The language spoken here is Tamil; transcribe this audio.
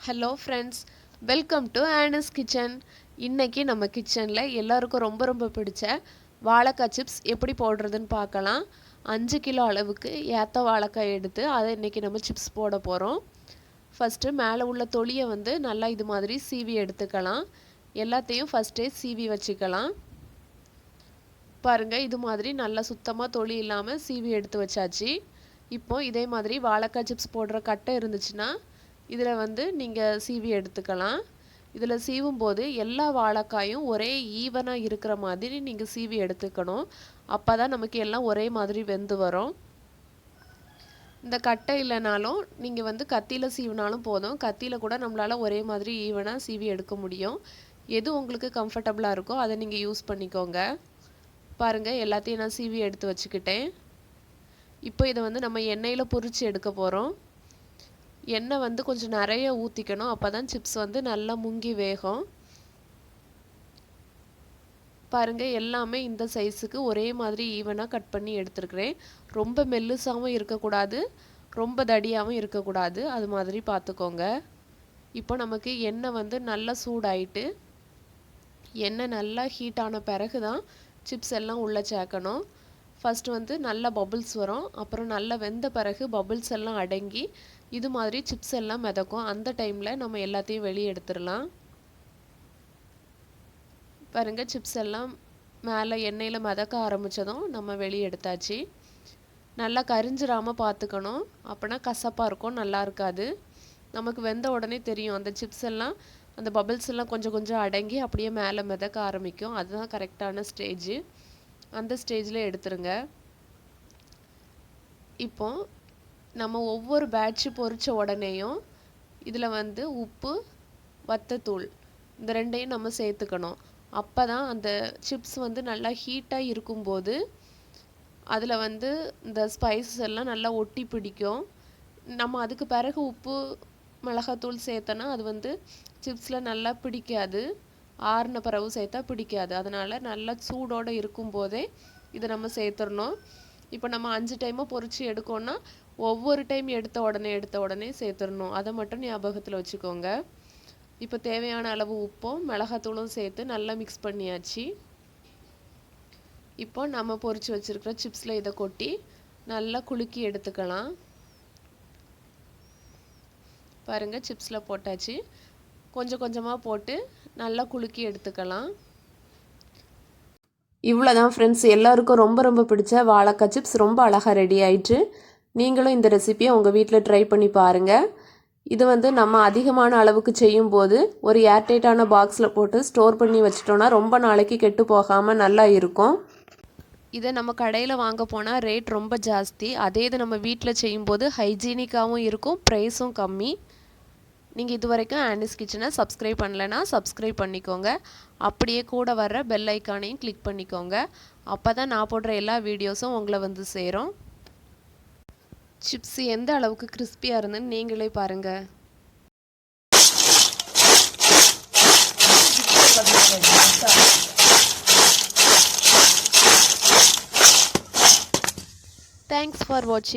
ஹலோ ஃப்ரெண்ட்ஸ், வெல்கம் டு ஆனஸ் கிச்சன். இன்றைக்கி நம்ம கிச்சனில் எல்லாருக்கும் ரொம்ப ரொம்ப பிடிச்ச வாழைக்காய் சிப்ஸ் எப்படி போடுறதுன்னு பார்க்கலாம். 5 கிலோ அளவுக்கு ஏற்ற வாழைக்காய் எடுத்து அதை இன்றைக்கி நம்ம சிப்ஸ் போட போகிறோம். ஃபஸ்ட்டு மேலே உள்ள தொலியை நல்லா இது மாதிரி சீவி எடுத்துக்கலாம். எல்லாத்தையும் ஃபஸ்ட்டே சீவி வச்சுக்கலாம். பாருங்கள், இது மாதிரி நல்லா சுத்தமாக தொலி இல்லாமல் சீவி எடுத்து வச்சாச்சு. இப்போது இதே மாதிரி வாழைக்காய் சிப்ஸ் போடுற கட்டை இருந்துச்சுன்னா இதில் நீங்கள் சீவி எடுத்துக்கலாம். இதில் சீவும் போது எல்லா வாழைக்காயும் ஒரே ஈவனாக இருக்கிற மாதிரி நீங்கள் சீவி எடுத்துக்கணும். அப்போ தான் நமக்கு எல்லாம் ஒரே மாதிரி வெந்து வரும். இந்த கட்டை இல்லைனாலும் நீங்கள் கத்தியில் சீவினாலும் போதும். கத்தியில் கூட நம்மளால் ஒரே மாதிரி ஈவனாக சீவி எடுக்க முடியும். எது உங்களுக்கு கம்ஃபர்டபுளாக இருக்கோ அதை நீங்கள் யூஸ் பண்ணிக்கோங்க. பாருங்கள், எல்லாத்தையும் நான் சீவி எடுத்து வச்சுக்கிட்டேன். இப்போ இதை நம்ம எண்ணெயில் பொரித்து எடுக்க போகிறோம். எண்ணெய் கொஞ்சம் நிறைய ஊற்றிக்கணும். அப்போ தான் சிப்ஸ் நல்லா முங்கி வேகும். பாருங்கள், எல்லாமே இந்த சைஸுக்கு ஒரே மாதிரி ஈவனாக கட் பண்ணி எடுத்துருக்கிறேன். ரொம்ப மெல்லுசாகவும் இருக்கக்கூடாது, ரொம்ப தடியாகவும் இருக்கக்கூடாது. அது மாதிரி பார்த்துக்கோங்க. இப்போ நமக்கு எண்ணெய் நல்லா சூடாயிட்டு, எண்ணெய் நல்லா ஹீட் ஆன பிறகு தான் சிப்ஸ் எல்லாம் உள்ளே சேர்க்கணும். ஃபஸ்ட்டு நல்லா பபுள்ஸ் வரும். அப்புறம் நல்லா வெந்த பிறகு பபுள்ஸ் எல்லாம் அடங்கி இது மாதிரி சிப்ஸ் எல்லாம் மிதக்கும். அந்த டைமில் நம்ம எல்லாத்தையும் வெளியே எடுத்துடலாம். பாருங்கள், சிப்ஸ் எல்லாம் மேலே எண்ணெயில் மிதக்க ஆரம்பித்ததும் நம்ம வெளியே எடுத்தாச்சு. நல்லா கரிஞ்சிடாமல் பார்த்துக்கணும். அப்போனா கசப்பாக இருக்கும், நல்லா இருக்காது. நமக்கு வெந்த உடனே தெரியும் அந்த சிப்ஸ் எல்லாம், அந்த பபிள்ஸ் எல்லாம் கொஞ்சம் கொஞ்சம் அடங்கி அப்படியே மேலே மிதக்க ஆரம்பிக்கும். அதுதான் கரெக்டான ஸ்டேஜ். அந்த ஸ்டேஜில் எடுத்துருங்க. இப்போ நம்ம ஒவ்வொரு பேட்ச் பொரித்த உடனேயும் இதில் உப்பு, வத்தத்தூள் இந்த ரெண்டையும் நம்ம சேர்த்துக்கணும். அப்போ தான் அந்த சிப்ஸ் நல்லா ஹீட்டாக இருக்கும்போது அதில் இந்த ஸ்பைசஸ் எல்லாம் நல்லா ஒட்டி பிடிக்கும். நம்ம அதுக்கு பிறகு உப்பு, மிளகாத்தூள் சேர்த்தோன்னா அது சிப்ஸில் நல்லா பிடிக்காது. ஆறுன பிறகு சேர்த்தா பிடிக்காது. அதனால் நல்லா சூடோடு இருக்கும்போதே இதை நம்ம சேர்த்துடணும். இப்போ நம்ம 5 டைமாக பொரித்து எடுக்கோன்னா ஒவ்வொரு டைம் எடுத்த உடனே சேர்த்துடணும். அதை மட்டும் ஞாபகத்தில் வச்சுக்கோங்க. இப்போ தேவையான அளவு உப்பும் மிளகாத்தூளும் சேர்த்து நல்லா மிக்ஸ் பண்ணியாச்சு. இப்போ நம்ம பொரித்து வச்சுருக்கிற சிப்ஸில் இதை கொட்டி நல்லா குலுக்கி எடுத்துக்கலாம். பாருங்கள், சிப்ஸில் போட்டாச்சு. கொஞ்சம் கொஞ்சமாக போட்டு நல்லா குலுக்கி எடுத்துக்கலாம். இவ்வளோதான் ஃப்ரெண்ட்ஸ், எல்லாருக்கும் ரொம்ப ரொம்ப பிடிச்ச வாழைக்காய் சிப்ஸ் ரொம்ப அழகாக ரெடி ஆயிடுச்சு. நீங்களும் இந்த ரெசிபியை உங்கள் வீட்டில் ட்ரை பண்ணி பாருங்கள். இது நம்ம அதிகமான அளவுக்கு செய்யும்போது ஒரு ஏர்டைட்டான பாக்ஸில் போட்டு ஸ்டோர் பண்ணி வச்சிட்டோன்னா ரொம்ப நாளைக்கு கெட்டு போகாமல் நல்லா இருக்கும். இதை நம்ம கடையில் வாங்க போனால் ரேட் ரொம்ப ஜாஸ்தி. அதே இது நம்ம வீட்டில் செய்யும்போது ஹைஜீனிக்காகவும் இருக்கும், ப்ரைஸும் கம்மி. நீங்கள் இது வரைக்கும் ஆனஸ் கிச்சனை சப்ஸ்கிரைப் பண்ணலைன்னா சப்ஸ்கிரைப் பண்ணிக்கோங்க. அப்படியே கூட வர்ற பெல் ஐக்கானையும் கிளிக் பண்ணிக்கோங்க. அப்போ தான் நான் போடுற எல்லா வீடியோஸும் உங்களை சேரும். சிப்ஸ் எந்த அளவுக்கு கிறிஸ்பியாக இருந்துன்னு நீங்களே பாருங்கள். தேங்க்ஸ் ஃபார் வாட்சிங்.